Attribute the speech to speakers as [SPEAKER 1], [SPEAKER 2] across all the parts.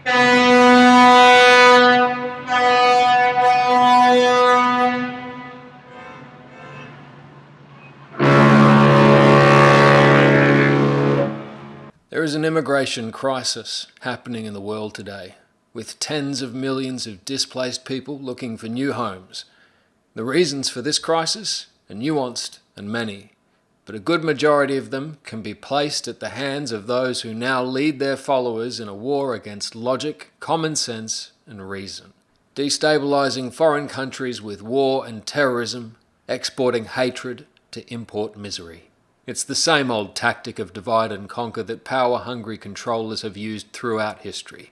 [SPEAKER 1] There is an immigration crisis happening in the world today, with tens of millions of displaced people looking for new homes. The reasons for this crisis are nuanced and many, but a good majority of them can be placed at the hands of those who now lead their followers in a war against logic, common sense, and reason. Destabilizing foreign countries with war and terrorism, exporting hatred to import misery. It's the same old tactic of divide and conquer that power-hungry controllers have used throughout history.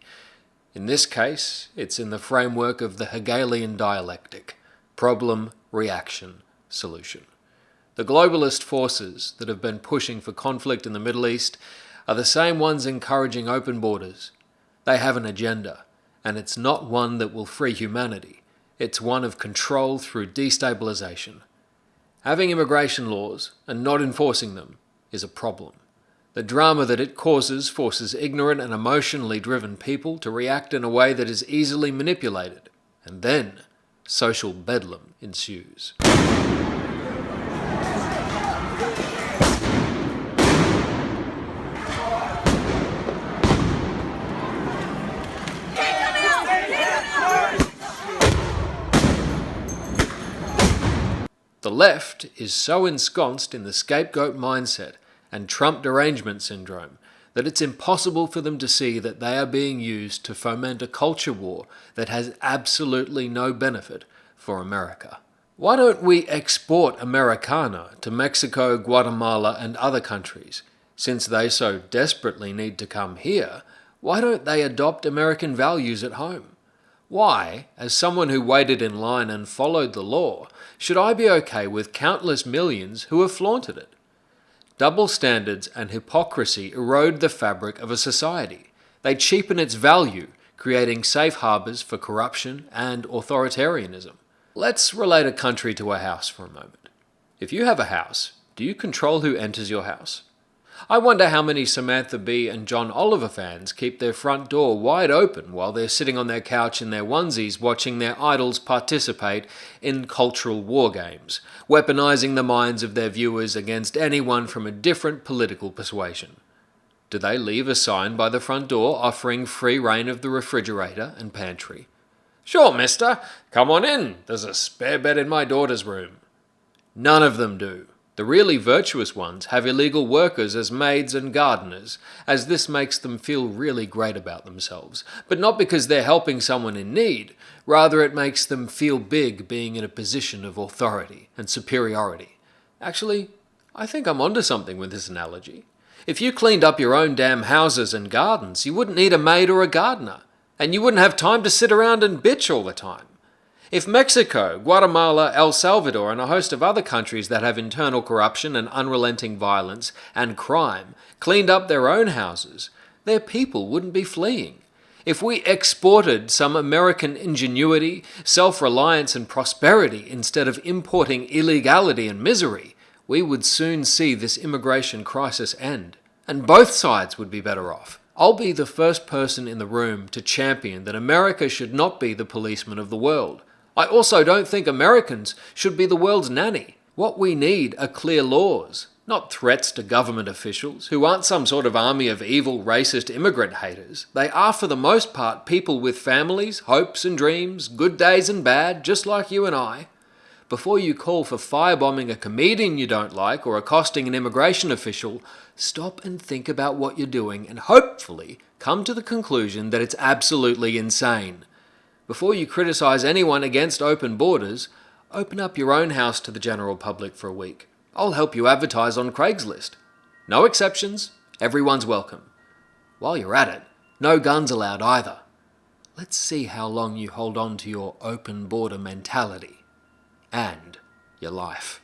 [SPEAKER 1] In this case, it's in the framework of the Hegelian dialectic: problem, reaction, solution. The globalist forces that have been pushing for conflict in the Middle East are the same ones encouraging open borders. They have an agenda, and it's not one that will free humanity. It's one of control through destabilization. Having immigration laws and not enforcing them is a problem. The drama that it causes forces ignorant and emotionally driven people to react in a way that is easily manipulated, and then social bedlam ensues. The left is so ensconced in the scapegoat mindset and Trump derangement syndrome that it's impossible for them to see that they are being used to foment a culture war that has absolutely no benefit for America. Why don't we export Americana to Mexico, Guatemala, and other countries? Since they so desperately need to come here, why don't they adopt American values at home? Why, as someone who waited in line and followed the law, should I be okay with countless millions who have flaunted it? Double standards and hypocrisy erode the fabric of a society. They cheapen its value, creating safe harbours for corruption and authoritarianism. Let's relate a country to a house for a moment. If you have a house, do you control who enters your house? I wonder how many Samantha Bee and John Oliver fans keep their front door wide open while they're sitting on their couch in their onesies watching their idols participate in cultural war games, weaponizing the minds of their viewers against anyone from a different political persuasion. Do they leave a sign by the front door offering free rein of the refrigerator and pantry? "Sure, mister, come on in, there's a spare bed in my daughter's room." None of them do. The really virtuous ones have illegal workers as maids and gardeners, as this makes them feel really great about themselves. But not because they're helping someone in need, rather it makes them feel big being in a position of authority and superiority. Actually, I think I'm onto something with this analogy. If you cleaned up your own damn houses and gardens, you wouldn't need a maid or a gardener, and you wouldn't have time to sit around and bitch all the time. If Mexico, Guatemala, El Salvador, and a host of other countries that have internal corruption and unrelenting violence and crime cleaned up their own houses, their people wouldn't be fleeing. If we exported some American ingenuity, self-reliance, and prosperity instead of importing illegality and misery, we would soon see this immigration crisis end, and both sides would be better off. I'll be the first person in the room to champion that America should not be the policeman of the world. I also don't think Americans should be the world's nanny. What we need are clear laws, not threats to government officials, who aren't some sort of army of evil, racist immigrant haters. They are, for the most part, people with families, hopes and dreams, good days and bad, just like you and I. Before you call for firebombing a comedian you don't like or accosting an immigration official, stop and think about what you're doing and hopefully come to the conclusion that it's absolutely insane. Before you criticize anyone against open borders, open up your own house to the general public for a week. I'll help you advertise on Craigslist. No exceptions, everyone's welcome. While you're at it, no guns allowed either. Let's see how long you hold on to your open border mentality and your life.